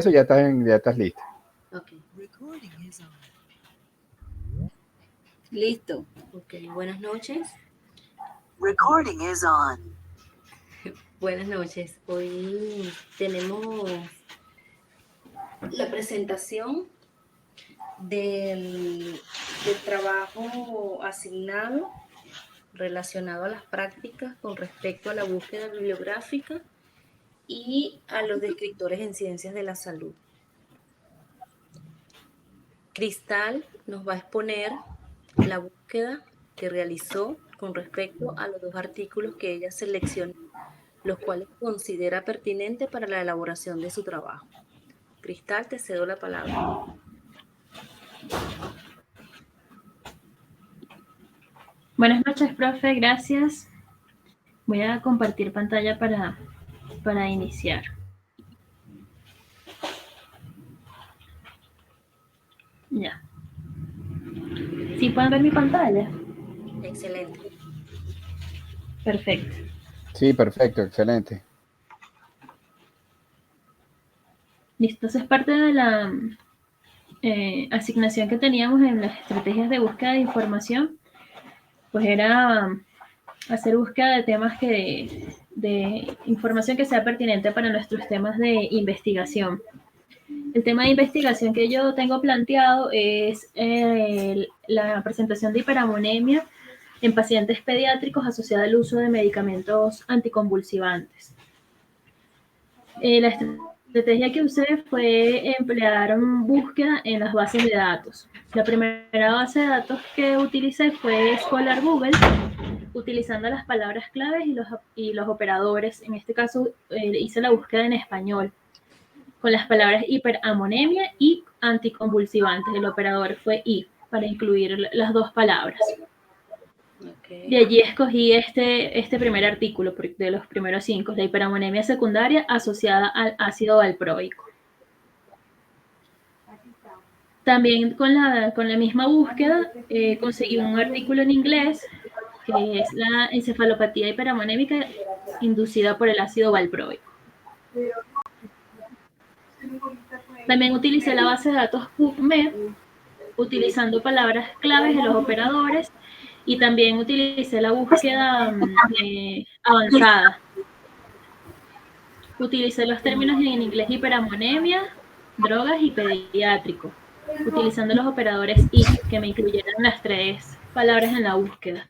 eso ya estás listo. Ok. Listo. Ok, buenas noches. Recording is on. Buenas noches. Hoy tenemos la presentación del trabajo asignado relacionado a las prácticas con respecto a la búsqueda bibliográfica y a los descriptores en ciencias de la salud. Cristal nos va a exponer la búsqueda que realizó con respecto a los 2 artículos que ella seleccionó, los cuales considera pertinente para la elaboración de su trabajo. Cristal, te cedo la palabra. Buenas noches, profe, gracias. Voy a compartir pantalla para iniciar. Ya. ¿Sí pueden ver mi pantalla? Excelente. Perfecto. Sí, perfecto, excelente. Listo, entonces parte de la asignación que teníamos en las estrategias de búsqueda de información, pues era hacer búsqueda de temas de información que sea pertinente para nuestros temas de investigación. El tema de investigación que yo tengo planteado es la presentación de hiperamonemia en pacientes pediátricos asociada al uso de medicamentos anticonvulsivantes. La estrategia que usé fue emplear búsqueda en las bases de datos. La primera base de datos que utilicé fue Scholar Google, utilizando las palabras claves y los operadores. En este caso hice la búsqueda en español, con las palabras hiperamonemia y anticonvulsivantes. El operador fue I, para incluir las 2 palabras. Okay. De allí escogí este primer artículo de los primeros 5, la hiperamonemia secundaria asociada al ácido valproico. También con la misma búsqueda conseguí un artículo en inglés que es la encefalopatía hiperamonémica inducida por el ácido valproico. También utilicé la base de datos PubMed, utilizando palabras claves de los operadores, y también utilicé la búsqueda avanzada. Utilicé los términos en inglés hiperamonemia, drogas y pediátrico, utilizando los operadores I, que me incluyeron las 3 palabras en la búsqueda.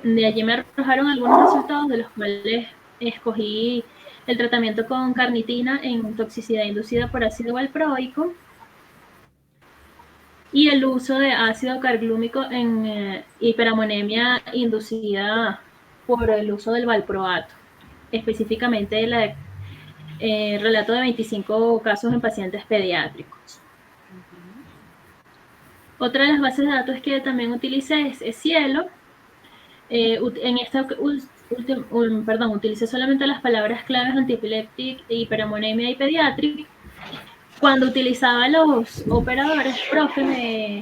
De allí me arrojaron algunos resultados, de los cuales escogí el tratamiento con carnitina en toxicidad inducida por ácido valproico y el uso de ácido carglúmico en hiperamonemia inducida por el uso del valproato, específicamente el relato de 25 casos en pacientes pediátricos. Otra de las bases de datos que también utilicé es Cielo. En esta utilicé solamente las palabras claves antiepileptic, hiperamonemia y pediatric. Cuando utilizaba los operadores, profe,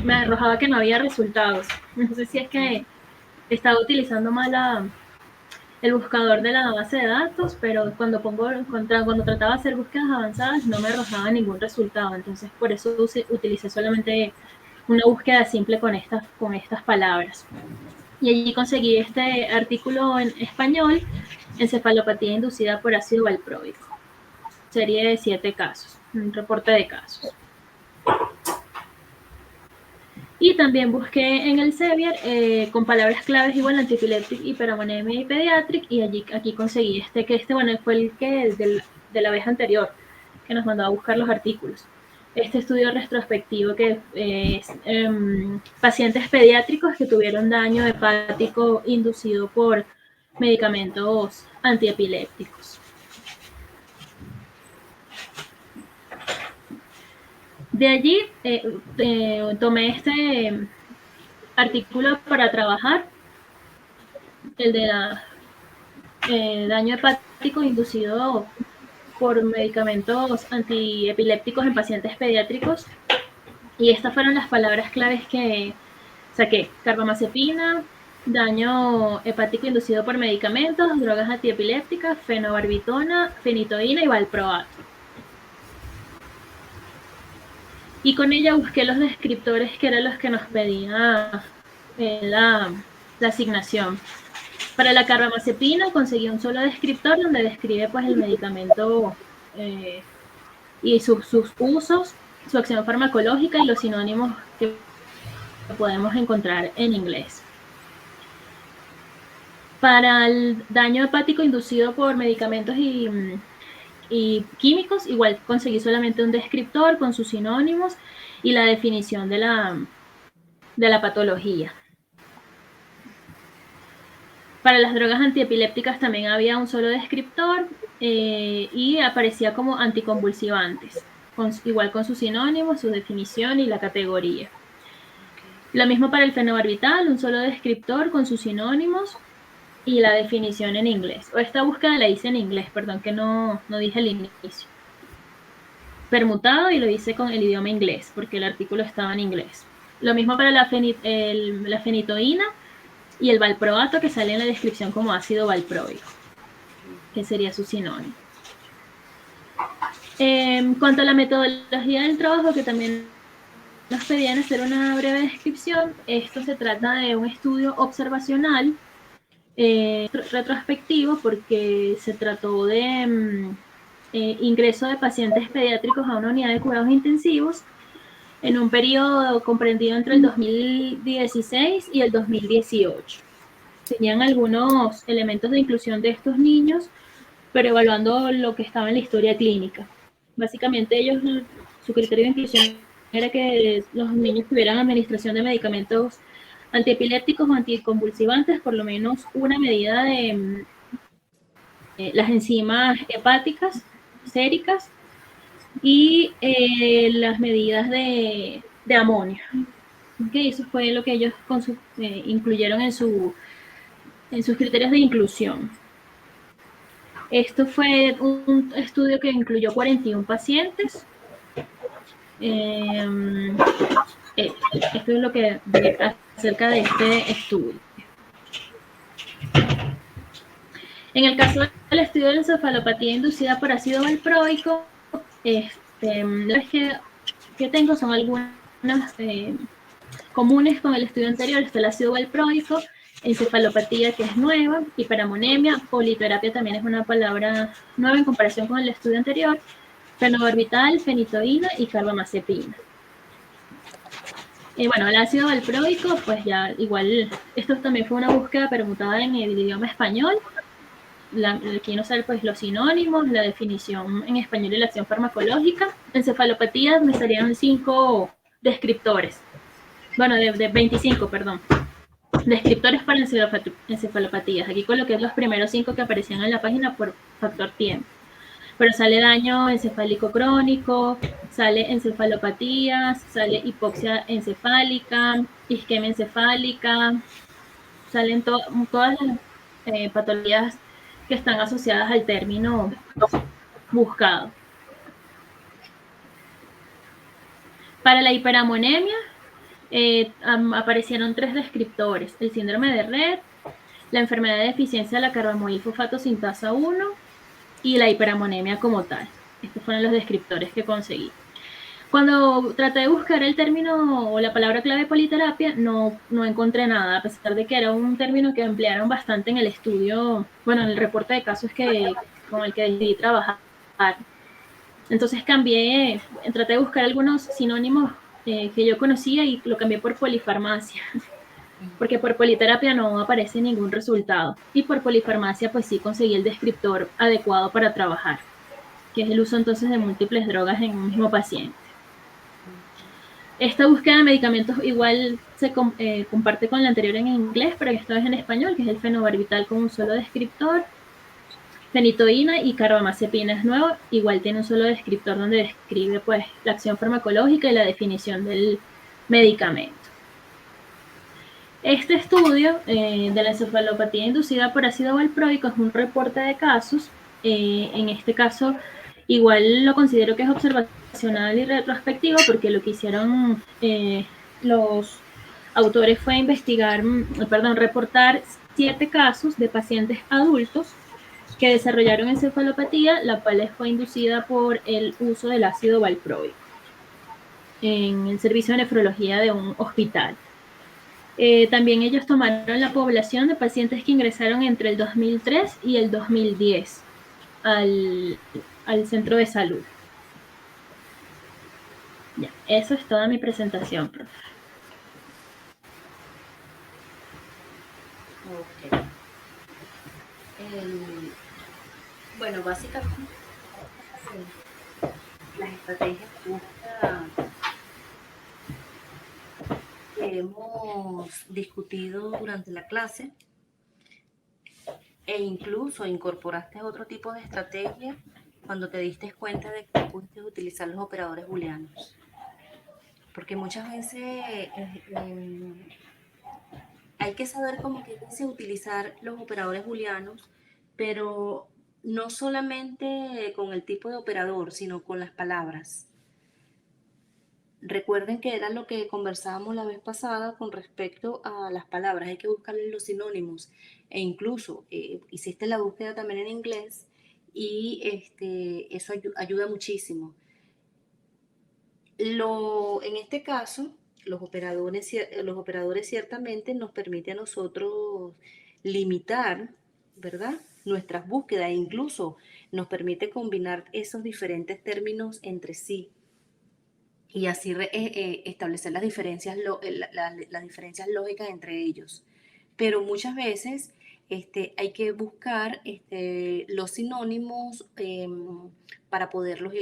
me arrojaba que no había resultados. No sé si es que estaba utilizando mal el buscador de la base de datos, pero cuando trataba de hacer búsquedas avanzadas no me arrojaba ningún resultado. Entonces, por eso utilicé solamente una búsqueda simple con estas palabras. Y allí conseguí este artículo en español, encefalopatía inducida por ácido valproico. Serie de 7 casos, un reporte de casos. Y también busqué en el Sevier con palabras claves igual antiepileptic, hiperamonemia y pediatric, y aquí conseguí bueno, fue el que de la vez anterior que nos mandó a buscar los artículos. Este estudio retrospectivo que es pacientes pediátricos que tuvieron daño hepático inducido por medicamentos antiepilépticos. De allí tomé este artículo para trabajar, el de daño hepático inducido por medicamentos antiepilépticos en pacientes pediátricos, y estas fueron las palabras claves que saqué: carbamazepina, daño hepático inducido por medicamentos, drogas antiepilépticas, fenobarbitona, fenitoína y valproato. Y con ella busqué los descriptores que eran los que nos pedía la asignación. Para la carbamazepina conseguí un solo descriptor donde describe pues el medicamento y sus usos, su acción farmacológica y los sinónimos que podemos encontrar en inglés. Para el daño hepático inducido por medicamentos y químicos, igual conseguí solamente un descriptor con sus sinónimos y la definición de la patología. Para las drogas antiepilépticas también había un solo descriptor y aparecía como anticonvulsivantes, igual con sus sinónimos, su definición y la categoría. Lo mismo para el fenobarbital, un solo descriptor con sus sinónimos y la definición en inglés. O esta búsqueda la hice en inglés, perdón que no dije el inicio. Permutado y lo hice con el idioma inglés, porque el artículo estaba en inglés. Lo mismo para la fenitoína y el valproato, que sale en la descripción como ácido valproico, que sería su sinónimo. En cuanto a la metodología del trabajo, que también nos pedían hacer una breve descripción, esto se trata de un estudio observacional retrospectivo, porque se trató de ingreso de pacientes pediátricos a una unidad de cuidados intensivos en un periodo comprendido entre el 2016 y el 2018. Tenían algunos elementos de inclusión de estos niños, pero evaluando lo que estaba en la historia clínica. Básicamente ellos, su criterio de inclusión era que los niños tuvieran administración de medicamentos antiepilépticos o anticonvulsivantes, por lo menos una medida de las enzimas hepáticas, séricas, y las medidas de amonio. Okay, eso fue lo que ellos incluyeron en sus criterios de inclusión. Esto fue un estudio que incluyó 41 pacientes. Esto es lo que acerca de este estudio. En el caso del estudio de la encefalopatía inducida por ácido valproico, las que tengo son algunas comunes con el estudio anterior. Está el ácido valproico, encefalopatía, que es nueva, hiperamonemia, politerapia también es una palabra nueva en comparación con el estudio anterior, fenobarbital, fenitoína y carbamazepina. Bueno, el ácido valproico, pues ya igual, esto también fue una búsqueda permutada en el idioma español. Aquí nos sale pues los sinónimos, la definición en español y la acción farmacológica. Encefalopatía me salieron 5 descriptores. Bueno, de 25, perdón. Descriptores para encefalopatías. Aquí coloqué los primeros 5 que aparecían en la página por factor tiempo. Pero sale daño encefálico crónico, sale encefalopatías, sale hipoxia encefálica, isquemia encefálica, salen todas las patologías que están asociadas al término buscado. Para la hiperamonemia aparecieron 3 descriptores: el síndrome de Rett, la enfermedad de deficiencia de la carbamidil fosfato sintasa 1 y la hiperamonemia como tal. Estos fueron los descriptores que conseguí. Cuando traté de buscar el término o la palabra clave politerapia, no encontré nada, a pesar de que era un término que emplearon bastante en el estudio, bueno, en el reporte de casos con el que decidí trabajar. Entonces traté de buscar algunos sinónimos que yo conocía y lo cambié por polifarmacia, porque por politerapia no aparece ningún resultado, y por polifarmacia pues sí conseguí el descriptor adecuado para trabajar, que es el uso entonces de múltiples drogas en un mismo paciente. Esta búsqueda de medicamentos igual se comparte con la anterior en inglés, pero esta vez en español, que es el fenobarbital con un solo descriptor. Fenitoína y carbamazepina es nuevo, igual tiene un solo descriptor donde describe pues la acción farmacológica y la definición del medicamento. Este estudio de la encefalopatía inducida por ácido valproico es un reporte de casos. En este caso, igual lo considero que es observacional y retrospectivo, porque lo que hicieron los autores fue reportar 7 casos de pacientes adultos que desarrollaron encefalopatía, la cual fue inducida por el uso del ácido valproico en el servicio de nefrología de un hospital. También ellos tomaron la población de pacientes que ingresaron entre el 2003 y el 2010 al centro de salud. Ya, eso es toda mi presentación, profe. Ok. Bueno, básicamente las estrategias de búsqueda que hemos discutido durante la clase, e incluso incorporaste otro tipo de estrategia cuando te diste cuenta de que pudiste utilizar los operadores booleanos. Porque muchas veces hay que saber cómo que dice utilizar los operadores booleanos, pero no solamente con el tipo de operador, sino con las palabras. Recuerden que era lo que conversábamos la vez pasada con respecto a las palabras. Hay que buscarle los sinónimos e incluso hiciste la búsqueda también en inglés y eso ayuda muchísimo. En este caso, los operadores ciertamente nos permiten a nosotros limitar, ¿verdad?, nuestras búsquedas e incluso nos permite combinar esos diferentes términos entre sí y así establecer las diferencias lógicas entre ellos. Pero muchas veces hay que buscar los sinónimos para poderlos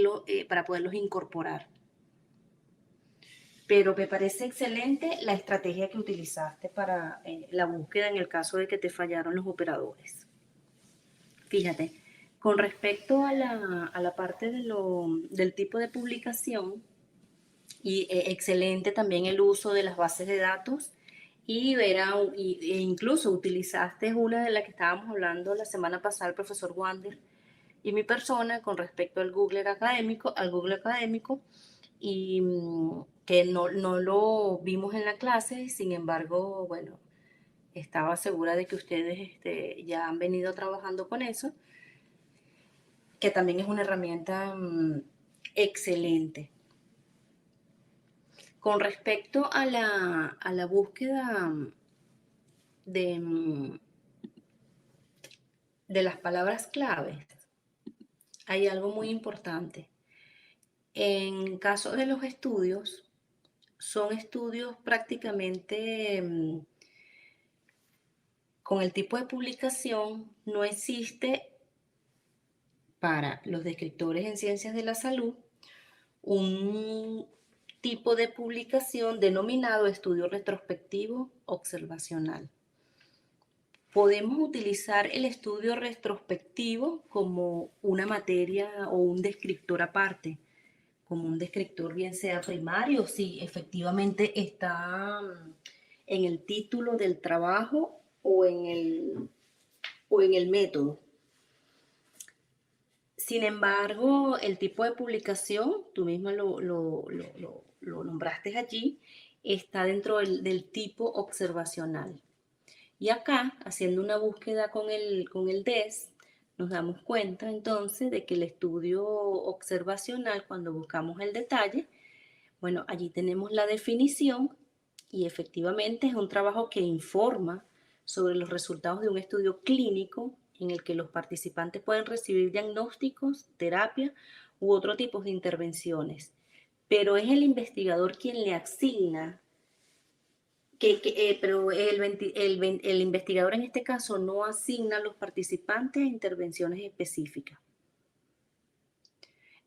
incorporar. Pero me parece excelente la estrategia que utilizaste para la búsqueda en el caso de que te fallaron los operadores. Fíjate, con respecto a la parte del tipo de publicación, y excelente también el uso de las bases de datos e incluso utilizaste una de las que estábamos hablando la semana pasada, el profesor Wander y mi persona, con respecto al Google académico, y que no lo vimos en la clase, sin embargo, bueno, estaba segura de que ustedes ya han venido trabajando con eso, que también es una herramienta excelente. Con respecto a la búsqueda de las palabras claves, hay algo muy importante. En caso de los estudios, son estudios prácticamente con el tipo de publicación, no existe para los descriptores en ciencias de la salud un tipo de publicación denominado estudio retrospectivo observacional. Podemos utilizar el estudio retrospectivo como una materia o un descriptor aparte, como un descriptor bien sea primario, si efectivamente está en el título del trabajo o en el método. Sin embargo, el tipo de publicación, tú misma lo nombraste allí, está dentro del tipo observacional. Y acá, haciendo una búsqueda con el DES, nos damos cuenta entonces de que el estudio observacional, cuando buscamos el detalle, bueno, allí tenemos la definición y efectivamente es un trabajo que informa sobre los resultados de un estudio clínico en el que los participantes pueden recibir diagnósticos, terapia u otro tipo de intervenciones. Pero es el investigador quien le asigna, pero el investigador en este caso no asigna a los participantes a intervenciones específicas.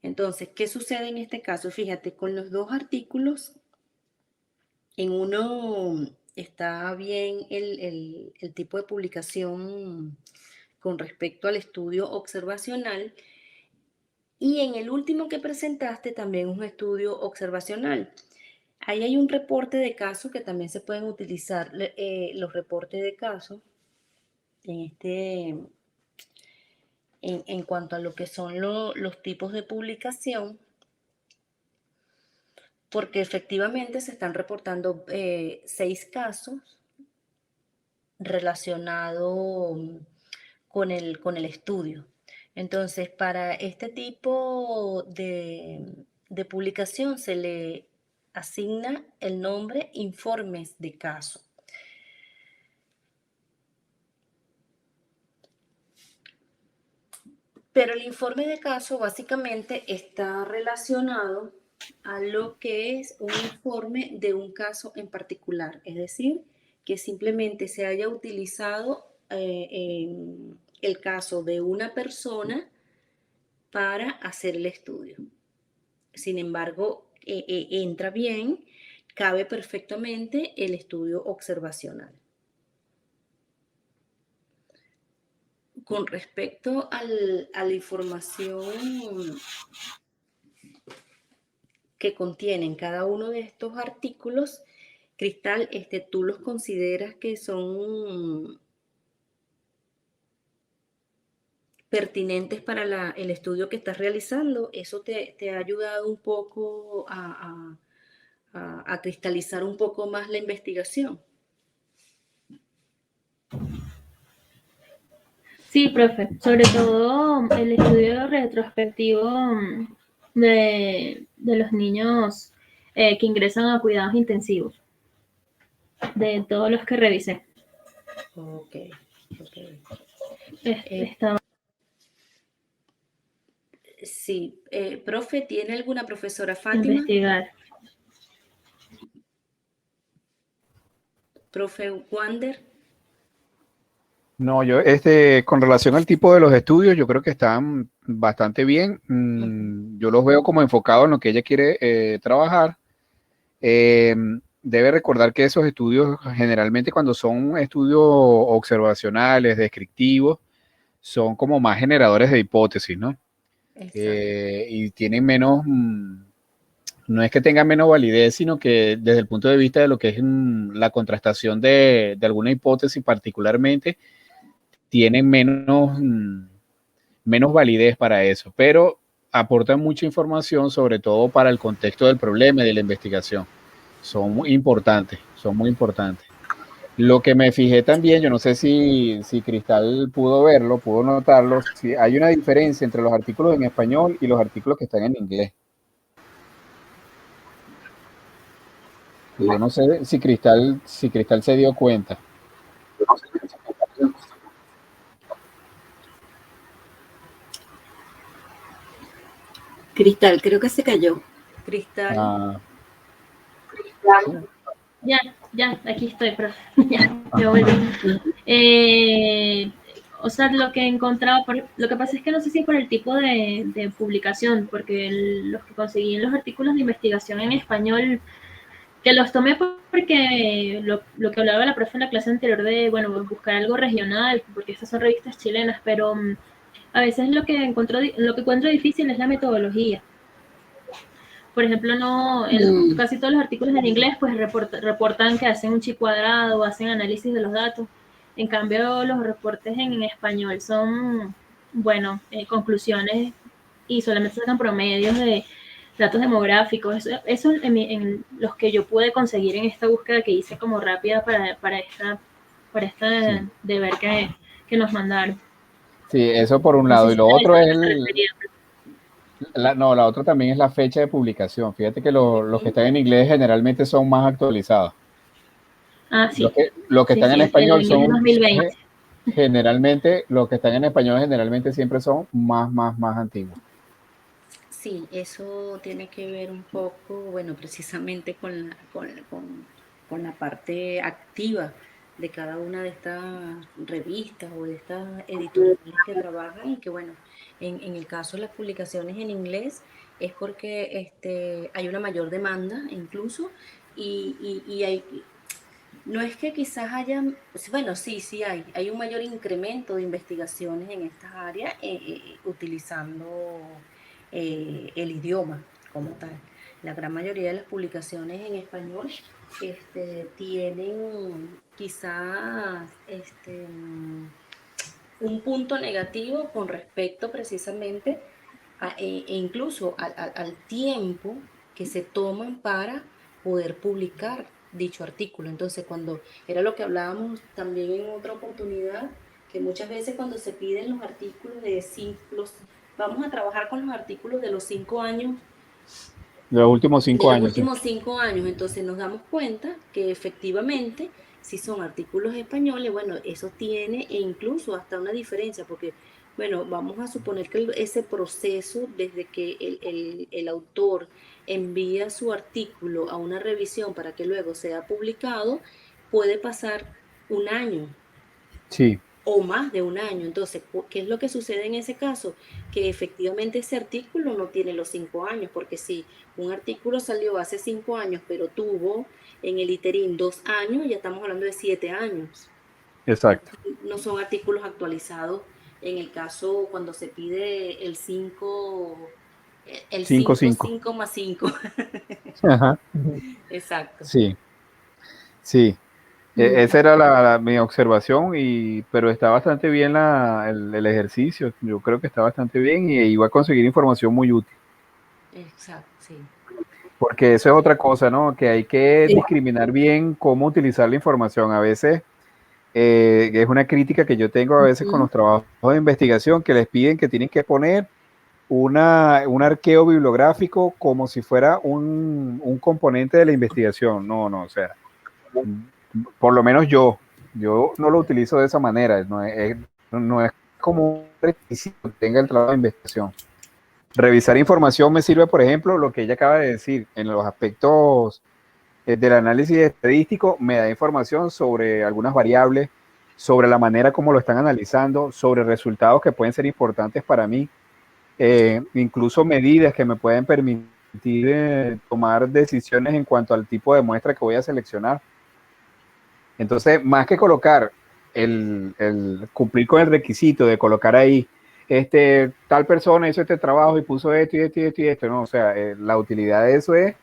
Entonces, ¿qué sucede en este caso? Fíjate, con los dos artículos, en uno está bien el tipo de publicación con respecto al estudio observacional y en el último que presentaste también un estudio observacional. Ahí hay un reporte de casos que también se pueden utilizar los reportes de casos en cuanto a lo que son los tipos de publicación, porque efectivamente se están reportando 6 casos relacionados con el estudio. Entonces, para este tipo de publicación se le asigna el nombre informes de caso. Pero el informe de caso básicamente está relacionado a lo que es un informe de un caso en particular, es decir, que simplemente se haya utilizado en el caso de una persona para hacer el estudio. Sin embargo, entra bien, cabe perfectamente el estudio observacional. Con respecto a la información que contienen cada uno de estos artículos, Cristal, ¿tú los consideras que son pertinentes para el estudio que estás realizando? ¿Eso te ha ayudado un poco a cristalizar un poco más la investigación? Sí, profe, sobre todo el estudio retrospectivo de los niños que ingresan a cuidados intensivos, de todos los que revisé. Ok. Estaba Sí, profe, ¿tiene alguna profesora Fátima? investigar. Profe Wander. No, yo, con relación al tipo de los estudios, yo creo que están bastante bien. Yo los veo como enfocados en lo que ella quiere trabajar. Debe recordar que esos estudios, generalmente cuando son estudios observacionales, descriptivos, son como más generadores de hipótesis, ¿no? Y tienen menos, no es que tengan menos validez, sino que desde el punto de vista de lo que es la contrastación de alguna hipótesis particularmente, tienen menos validez para eso, pero aportan mucha información, sobre todo para el contexto del problema y de la investigación. Son muy importantes, son muy importantes. Lo que me fijé también, yo no sé si Cristal pudo verlo, pudo notarlo, si hay una diferencia entre los artículos en español y los artículos que están en inglés. Yo no sé si Cristal se dio cuenta. Cristal, creo que se cayó. Cristal. Ya, aquí estoy, profe. Ya, me volví. O sea, lo que encontraba, lo que pasa es que no sé si por el tipo de publicación, porque los que conseguí en los artículos de investigación en español, que los tomé porque lo que hablaba la profe en la clase anterior de, bueno, buscar algo regional, porque estas son revistas chilenas, pero a veces lo que encuentro difícil es la metodología. Por ejemplo, casi todos los artículos en inglés pues reportan que hacen un chi cuadrado, hacen análisis de los datos. En cambio, los reportes en español son, bueno, conclusiones y solamente sacan promedios de datos demográficos. Eso en los que yo pude conseguir en esta búsqueda que hice como rápida para esta sí, deber que nos mandaron. Sí, eso por un lado. Y lo otro es la otra también es la fecha de publicación. Fíjate que los que están en inglés generalmente son más actualizados. Ah, sí. Los que están en español son 2020. Generalmente, los que están en español generalmente siempre son más antiguos. Sí, eso tiene que ver un poco, bueno, precisamente con la parte activa de cada una de estas revistas o de estas editoriales que trabajan y que, bueno, en el caso de las publicaciones en inglés es porque hay una mayor demanda incluso y hay, no es que quizás haya, bueno, sí hay un mayor incremento de investigaciones en estas áreas utilizando el idioma como tal. La gran mayoría de las publicaciones en español tienen quizás un punto negativo con respecto precisamente e incluso al tiempo que se toman para poder publicar dicho artículo. Entonces, cuando era lo que hablábamos también en otra oportunidad, que muchas veces cuando se piden los artículos vamos a trabajar con los artículos de los 5 años, De los últimos de 5 los años. últimos 5 años, entonces nos damos cuenta que efectivamente, si son artículos españoles, bueno, eso tiene e incluso hasta una diferencia, porque, bueno, vamos a suponer que ese proceso, desde que el autor envía su artículo a una revisión para que luego sea publicado, puede pasar un año Sí, o más de un año. Entonces, ¿qué es lo que sucede en ese caso? Que efectivamente ese artículo no tiene los 5 años, porque si un artículo salió hace 5 años, pero tuvo en el iterín 2 años, ya estamos hablando de 7 años. exacto. No son artículos actualizados. En el caso cuando se pide el 5, el 5, 5, 5. 5 más 5. Ajá. Exacto. Sí, sí. Esa era mi observación, pero está bastante bien el ejercicio. Yo creo que está bastante bien y iba a conseguir información muy útil. Exacto, sí. Porque eso es otra cosa, ¿no? Que hay que discriminar bien cómo utilizar la información. A veces es una crítica que yo tengo a veces con los trabajos de investigación, que les piden que tienen que poner un arqueo bibliográfico como si fuera un componente de la investigación. No, o sea, por lo menos yo no lo utilizo de esa manera. No es como un requisito que tenga el trabajo de investigación. Revisar información me sirve, por ejemplo, lo que ella acaba de decir, en los aspectos del análisis estadístico, me da información sobre algunas variables, sobre la manera como lo están analizando, sobre resultados que pueden ser importantes para mí, incluso medidas que me pueden permitir tomar decisiones en cuanto al tipo de muestra que voy a seleccionar. Entonces, más que colocar cumplir con el requisito de colocar ahí, tal persona hizo este trabajo y puso esto y esto y esto y esto, ¿no? O sea, la utilidad de eso es,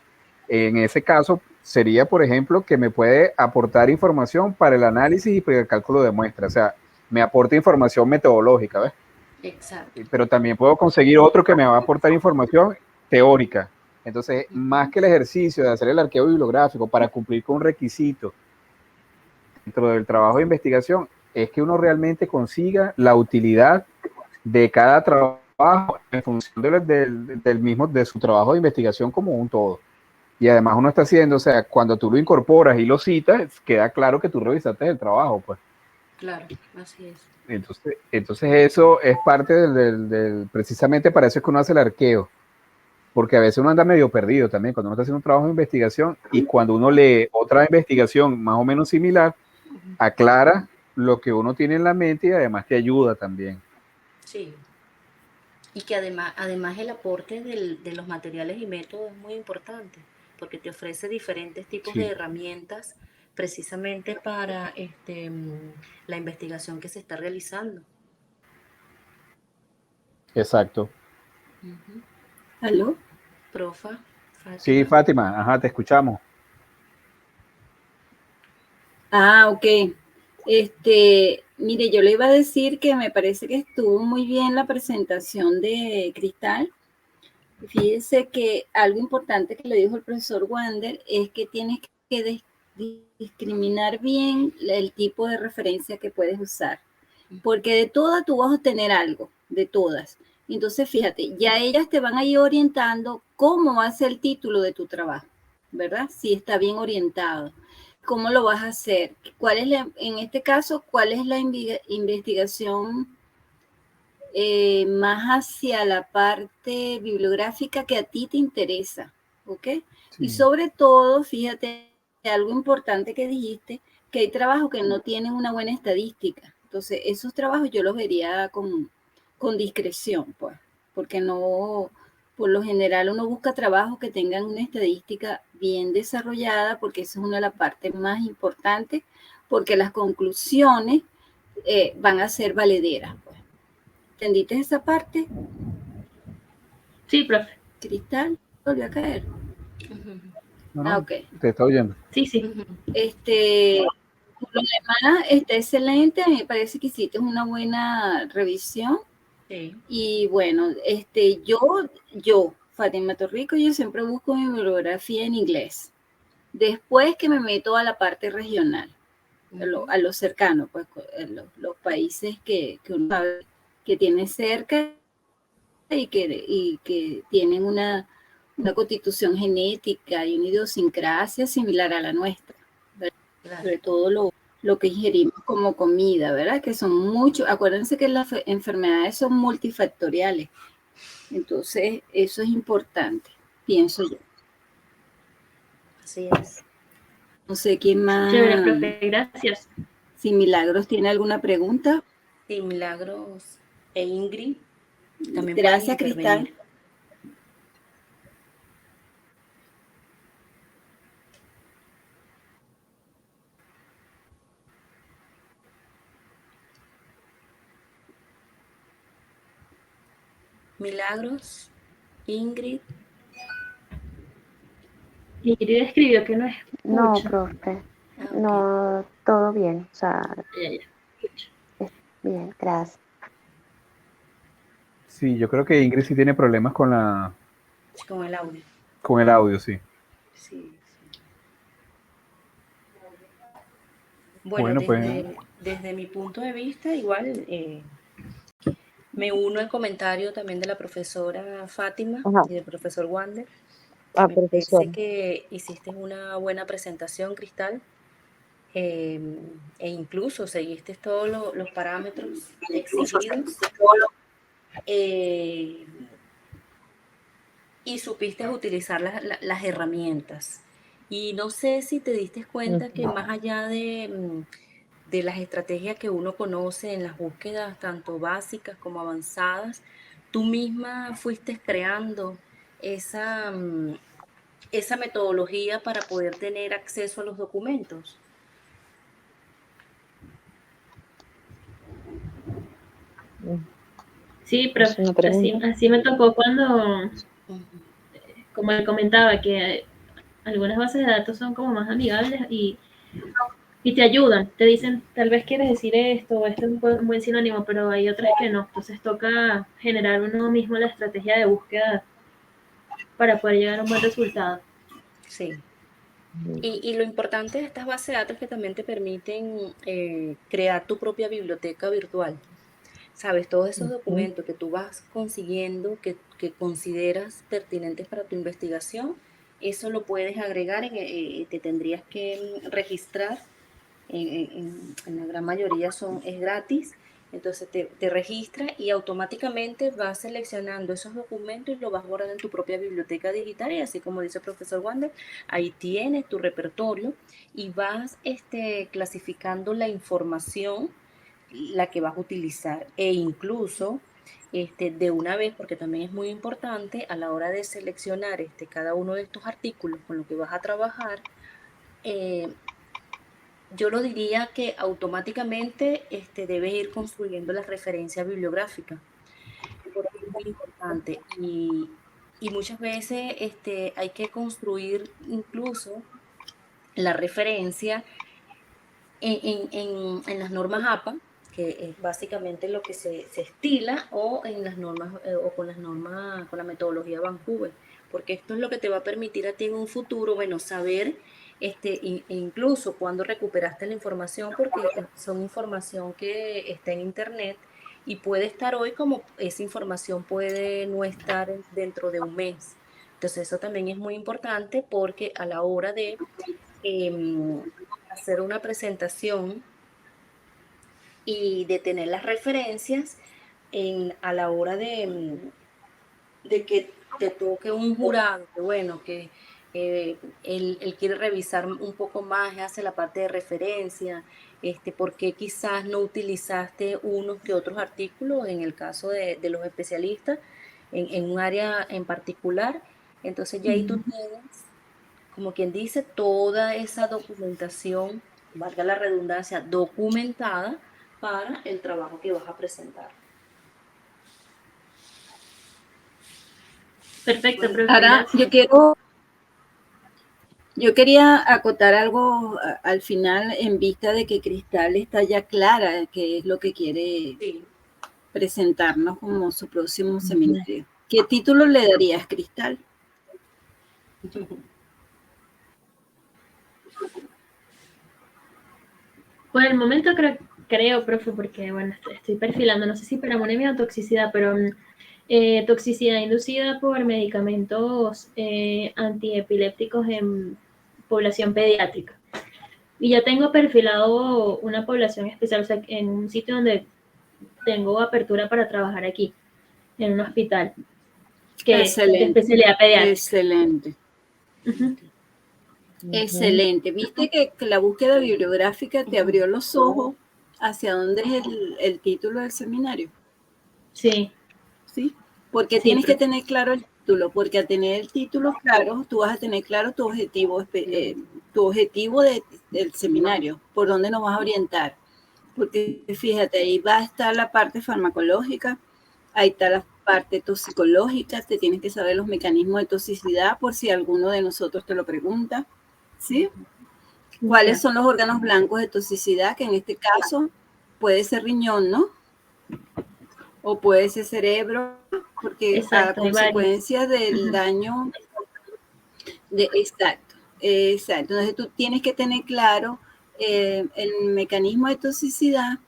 en ese caso, sería, por ejemplo, que me puede aportar información para el análisis y para el cálculo de muestras. O sea, me aporta información metodológica, ¿ves? Exacto. Pero también puedo conseguir otro que me va a aportar información teórica. Entonces, más que el ejercicio de hacer el arqueo bibliográfico para cumplir con un requisito dentro del trabajo de investigación, es que uno realmente consiga la utilidad de cada trabajo en función de su trabajo de investigación como un todo. Y además uno está haciendo, o sea, cuando tú lo incorporas y lo citas, queda claro que tú revisaste el trabajo, pues. Claro, así es. Entonces eso es parte precisamente para eso es que uno hace el arqueo, porque a veces uno anda medio perdido también cuando uno está haciendo un trabajo de investigación y cuando uno lee otra investigación más o menos similar, aclara lo que uno tiene en la mente y además te ayuda también. Sí. Y que además el aporte de los materiales y métodos es muy importante, porque te ofrece diferentes tipos de Sí, herramientas precisamente para la investigación que se está realizando. exacto. ¿Aló? Profa, Sí, Fátima. Fátima, ajá, te escuchamos. Ok. Mire, yo le iba a decir que me parece que estuvo muy bien la presentación de Cristal. Fíjese que algo importante que le dijo el profesor Wander es que tienes que discriminar bien el tipo de referencia que puedes usar, porque de todas tú vas a obtener algo, de todas. Entonces, fíjate, ya ellas te van a ir orientando cómo va a ser el título de tu trabajo, ¿verdad? Si está bien orientado. ¿Cómo lo vas a hacer? En este caso, cuál es la investigación más hacia la parte bibliográfica que a ti te interesa? ¿Ok? Sí. Y sobre todo, fíjate, algo importante que dijiste, que hay trabajos que no tienen una buena estadística. Entonces, esos trabajos yo los vería con discreción, pues, porque no, por lo general uno busca trabajos que tengan una estadística bien desarrollada, porque esa es una de las partes más importantes, porque las conclusiones van a ser valederas, pues. ¿Entendiste esa parte? Sí, profe. Cristal, volvió a caer. No, Ok. te está oyendo. Sí. Por lo demás, está excelente. A mí me parece que hiciste una buena revisión. Sí. Y bueno, Fátima Torrico, yo siempre busco mi bibliografía en inglés. Después que me meto a la parte regional, a lo cercano, pues los países que uno sabe que tiene cerca y que tienen una constitución genética y una idiosincrasia similar a la nuestra, ¿verdad? Claro. Sobre todo lo que ingerimos como comida, ¿verdad? Que son muchos, acuérdense que las enfermedades son multifactoriales, entonces eso es importante, pienso yo. Así es. No sé quién más. Chévere, profe, gracias. Si Milagros tiene alguna pregunta. Sí, Milagros e Ingrid también Gracias, pueden intervenir. Cristal. Milagros, Ingrid. Ingrid escribió que no escucha. No, profe, Ah, ok. no, todo bien, o sea, Ya. bien, gracias. Sí, yo creo que Ingrid sí tiene problemas con Con el audio. con el audio, sí. Sí. Bueno, Pues desde mi punto de vista, igual me uno al comentario también de la profesora Fátima Ajá. y del profesor Wander. Ah, Me profesor. parece que hiciste una buena presentación, Cristal, e incluso seguiste todos los parámetros exigidos y supiste utilizar las herramientas. Y no sé si te diste cuenta que más allá de las estrategias que uno conoce en las búsquedas tanto básicas como avanzadas, tú misma fuiste creando esa metodología para poder tener acceso a los documentos. Sí, profe, así me tocó cuando, como le comentaba, que algunas bases de datos son como más amigables y te ayudan, te dicen, tal vez quieres decir esto, o esto es un buen sinónimo, pero hay otras que no. Entonces toca generar uno mismo la estrategia de búsqueda para poder llegar a un buen resultado. Sí. Y lo importante de estas bases de datos es que también te permiten crear tu propia biblioteca virtual. Sabes, todos esos documentos que tú vas consiguiendo, que consideras pertinentes para tu investigación, eso lo puedes agregar, te tendrías que registrar, en la gran mayoría es gratis, entonces te registras y automáticamente vas seleccionando esos documentos y los vas guardando en tu propia biblioteca digital y así como dice el profesor Wander, ahí tienes tu repertorio y vas clasificando la información la que vas a utilizar e incluso de una vez, porque también es muy importante a la hora de seleccionar cada uno de estos artículos con los que vas a trabajar, yo lo diría que automáticamente debes ir construyendo la referencia bibliográfica, porque es muy importante y muchas veces hay que construir incluso la referencia en las normas APA, que es básicamente lo que se estila, o en las normas, o con las normas, con la metodología Vancouver, porque esto es lo que te va a permitir a ti en un futuro, bueno, saber incluso cuando recuperaste la información, porque son información que está en internet y puede estar hoy como esa información puede no estar dentro de un mes. Entonces eso también es muy importante porque a la hora de hacer una presentación y de tener las referencias a la hora de que te toque un jurado, que bueno, que él quiere revisar un poco más, hace la parte de referencia, porque quizás no utilizaste unos que otros artículos en el caso de los especialistas en un área en particular. Entonces ya ahí tú tienes, como quien dice, toda esa documentación, valga la redundancia, documentada para el trabajo que vas a presentar. Perfecto, profe. Ahora yo quería acotar algo al final en vista de que Cristal está ya clara que es lo que quiere Sí. presentarnos como su próximo seminario. ¿Qué título le darías, Cristal? Por el momento creo, profe, porque bueno, estoy perfilando, no sé si para amonemia o toxicidad, pero toxicidad inducida por medicamentos antiepilépticos en población pediátrica. Y ya tengo perfilado una población especial, o sea, en un sitio donde tengo apertura para trabajar aquí, en un hospital, que es de especialidad pediátrica. Excelente. Uh-huh. Excelente. Viste que la búsqueda bibliográfica te abrió los ojos hacia dónde es el título del seminario. Sí. ¿Sí? Porque Sí, tienes que tener claro el título, porque al tener el título claro, tú vas a tener claro tu objetivo del seminario, por dónde nos vas a orientar. Porque fíjate, ahí va a estar la parte farmacológica, ahí está la parte toxicológica, te tienes que saber los mecanismos de toxicidad por si alguno de nosotros te lo pregunta, ¿sí? ¿Cuáles son los órganos blancos de toxicidad? Que en este caso puede ser riñón, ¿no? O puede ser cerebro, porque exacto, a consecuencia del daño exacto. Entonces tú tienes que tener claro el mecanismo de toxicidad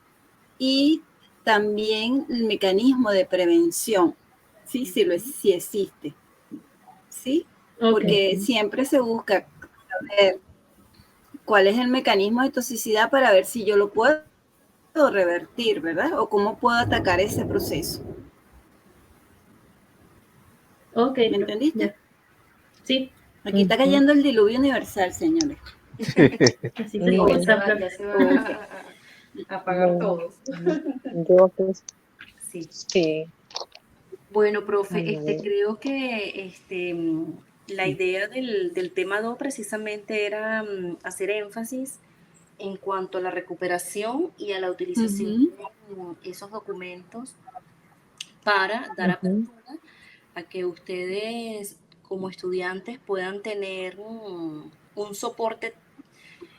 y también el mecanismo de prevención, ¿sí? Si existe, ¿sí? Okay. Porque siempre se busca saber cuál es el mecanismo de toxicidad para ver si yo lo puedo revertir, ¿verdad? O cómo puedo atacar ese proceso. Ok. ¿Me entendiste? Sí. Aquí está cayendo el diluvio universal, señores. Así ya se va a apagar todos. Sí. Bueno, profe, creo que la idea del tema 2 precisamente era hacer énfasis en cuanto a la recuperación y a la utilización de esos documentos para dar apertura a que ustedes como estudiantes puedan tener un soporte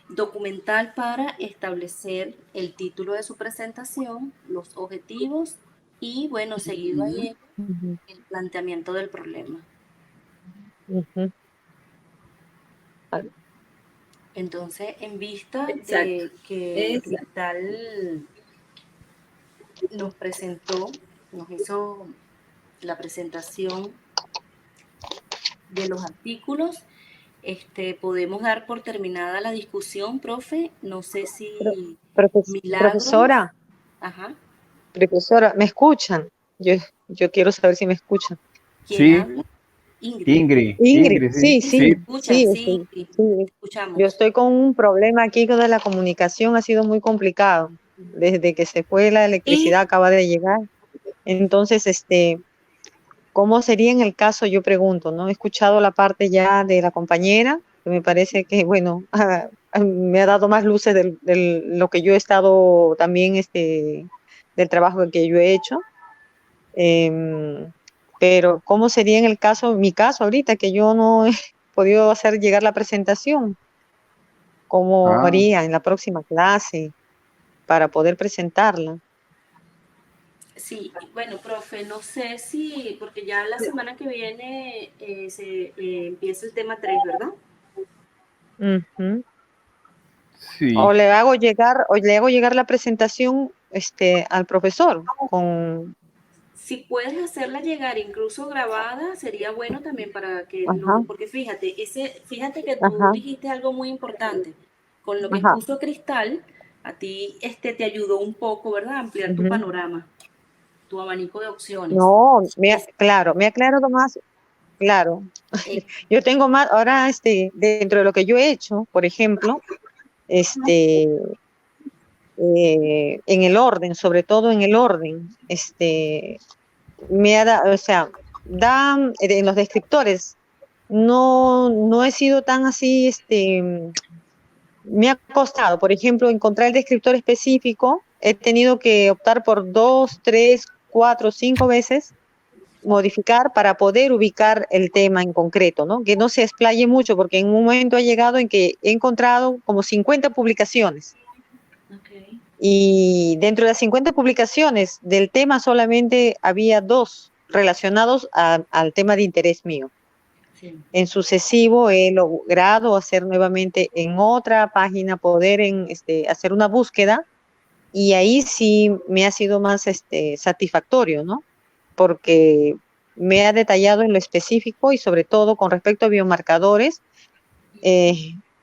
documental para establecer el título de su presentación, los objetivos y, bueno, seguido ahí el planteamiento del problema. Entonces, en vista de que Cristal nos hizo la presentación de los artículos, podemos dar por terminada la discusión, profe. No sé si Milagros. Profesora. Ajá. Profesora, ¿me escuchan? Yo quiero saber si me escuchan. ¿Quién habla? Ingrid. Ingrid, sí. Escuchamos. Yo estoy con un problema aquí con la comunicación, ha sido muy complicado. Desde que se fue la electricidad, acaba de llegar. Entonces, ¿cómo sería en el caso? Yo pregunto, ¿no? He escuchado la parte ya de la compañera, que me parece que, bueno, me ha dado más luces de lo que yo he estado también, del trabajo que yo he hecho. Pero ¿cómo sería en el caso, mi caso ahorita, que yo no he podido hacer llegar la presentación? ¿Cómo haría en la próxima clase para poder presentarla? Sí, bueno, profe, no sé si, porque ya la semana que viene empieza el tema 3, ¿verdad? Sí. O le hago llegar la presentación al profesor con... Si puedes hacerla llegar incluso grabada, sería bueno también para que porque fíjate que tú dijiste algo muy importante. Con lo que expuso Cristal, a ti te ayudó un poco, ¿verdad? A ampliar tu panorama, tu abanico de opciones. No, me ha aclarado más, claro. Yo tengo más, ahora dentro de lo que yo he hecho, por ejemplo, en el orden, sobre todo en el orden, me ha dado, o sea, en los descriptores, no he sido tan así, me ha costado, por ejemplo, encontrar el descriptor específico, he tenido que optar por 2, 3, 4, 5 veces, modificar para poder ubicar el tema en concreto, ¿no? Que no se explaye mucho, porque en un momento ha llegado en que he encontrado como 50 publicaciones. Y dentro de las 50 publicaciones del tema solamente había 2 relacionados al tema de interés mío. Sí. En sucesivo he logrado hacer nuevamente en otra página, poder hacer una búsqueda, y ahí sí me ha sido más satisfactorio, ¿no? Porque me ha detallado en lo específico y sobre todo con respecto a biomarcadores.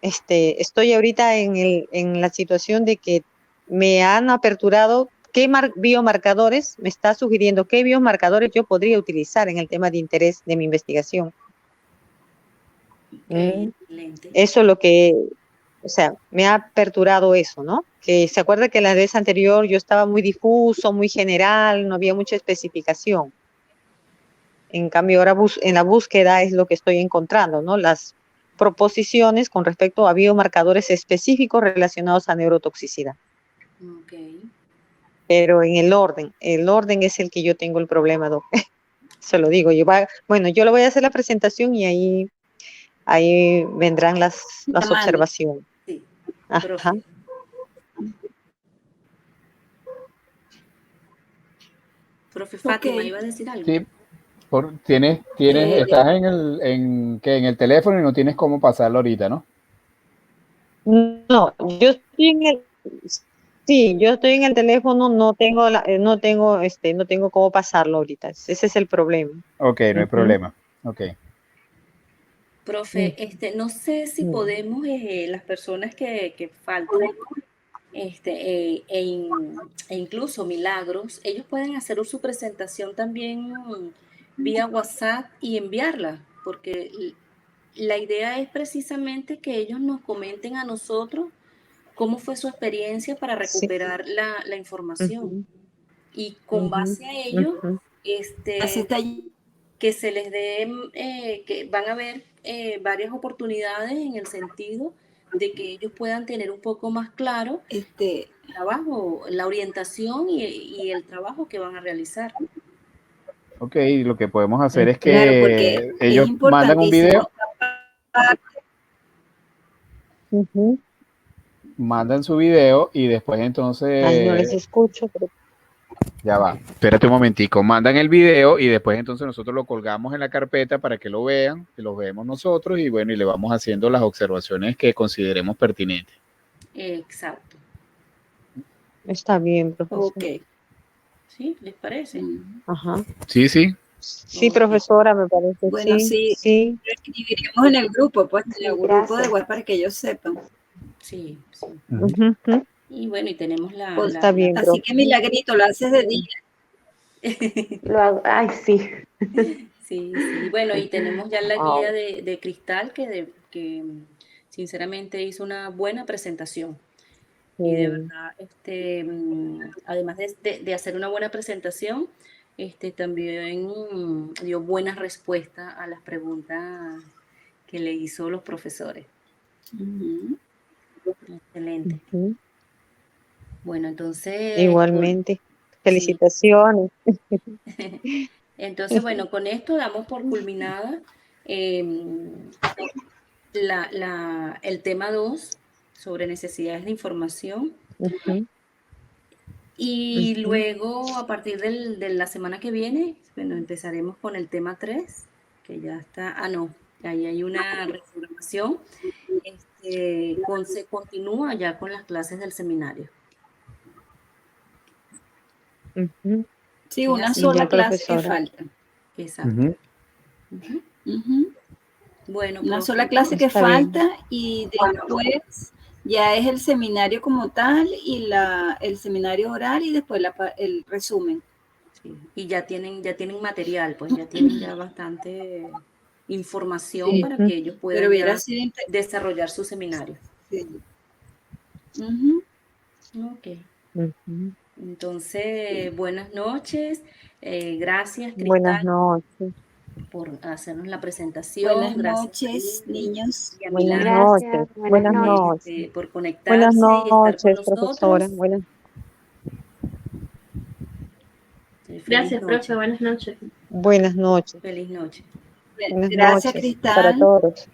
Estoy ahorita en la situación de que me han aperturado qué biomarcadores me está sugiriendo, qué biomarcadores yo podría utilizar en el tema de interés de mi investigación. Excelente. Eso es lo que, o sea, me ha aperturado eso, ¿no? Que se acuerda que la vez anterior yo estaba muy difuso, muy general, no había mucha especificación. En cambio, ahora en la búsqueda es lo que estoy encontrando, ¿no? Las proposiciones con respecto a biomarcadores específicos relacionados a neurotoxicidad. Ok. Pero en el orden es el que yo tengo el problema, Doc. Se lo digo. Bueno, yo le voy a hacer la presentación y ahí vendrán las Llamando. observaciones. Sí. Ajá. Profe. Profe Fátima, Ok. ¿iba a decir algo? Sí, estás en el teléfono y no tienes cómo pasarlo ahorita, ¿no? No, yo estoy yo estoy en el teléfono, no tengo cómo pasarlo ahorita. Ese es el problema. Ok, no hay problema. Ok. Profe, no sé si podemos, las personas que faltan, e incluso Milagros, ellos pueden hacer su presentación también vía WhatsApp y enviarla, porque la idea es precisamente que ellos nos comenten a nosotros cómo fue su experiencia para Sí. recuperar la información. Ujú, Y con base a ello, ujú. Así está. que se les dé, que van a haber varias oportunidades en el sentido de que ellos puedan tener un poco más claro el trabajo, la orientación y el trabajo que van a realizar. Ok, lo que podemos hacer es Claro, porque que es ellos mandan un video, Ujú. mandan su video y después Ay, no entonces, les escucho, pero ya va, espérate un momentico, mandan el video y después entonces nosotros lo colgamos en la carpeta para que lo vean, que lo vemos nosotros y bueno, y le vamos haciendo las observaciones que consideremos pertinentes. Exacto. está bien, profesor. Ok. ¿Sí? ¿Les parece? Ajá. Sí, sí. Sí, Ok. profesora, me parece. Bueno, sí, Sí. lo escribiremos en el grupo, pues en el grupo de Gracias. WhatsApp para que ellos sepan. Sí, sí. Ujú, ujú. Y bueno, y tenemos Está bien, Así profe. que Milagrito, lo haces de día. Lo hago. Ay, sí. Sí, sí. Bueno, y tenemos ya la Wow. guía de Cristal que sinceramente hizo una buena presentación. Y de Sí. verdad, además de hacer una buena presentación, también dio buenas respuestas a las preguntas que le hizo los profesores. Ujú. Excelente. Ujú. Bueno, entonces, Igualmente. sí. Felicitaciones. Entonces, bueno, con esto damos por culminada em, el tema 2 sobre necesidades de información. Ujú, Y ujú. luego, a partir de la semana que viene, bueno, empezaremos con el tema 3 que ya está, no, ahí hay una reprogramación. Se continúa ya con las clases del seminario. Ujú. Sí, ¿Es una así? sola Ya, clase que profesora. falta. Exacto. Ujú. Ujú. Ujú. Bueno, Una profe, sola clase que Está bien. falta y después ya es el seminario como tal y el seminario oral y después el resumen. sí. Y ya tienen material, pues ya tienen ya bastante información Sí, para Ujú, que ellos pero puedan hubiera ya sido desarrollar su seminario. sí. Ujú. Ok. ujú. Entonces, buenas noches. Gracias, Buenas Cristal, noches. por hacernos la Buenas presentación. Gracias a noches, Lili niños. y a Buenas Milagros noches. Buenas noches. por Buenas conectarse y estar con noches, profesora. nosotros. Feliz Gracias, profe. noche. Buenas noches. Buenas noches. Feliz noche. Buenas Gracias, noches para Cristal. todos.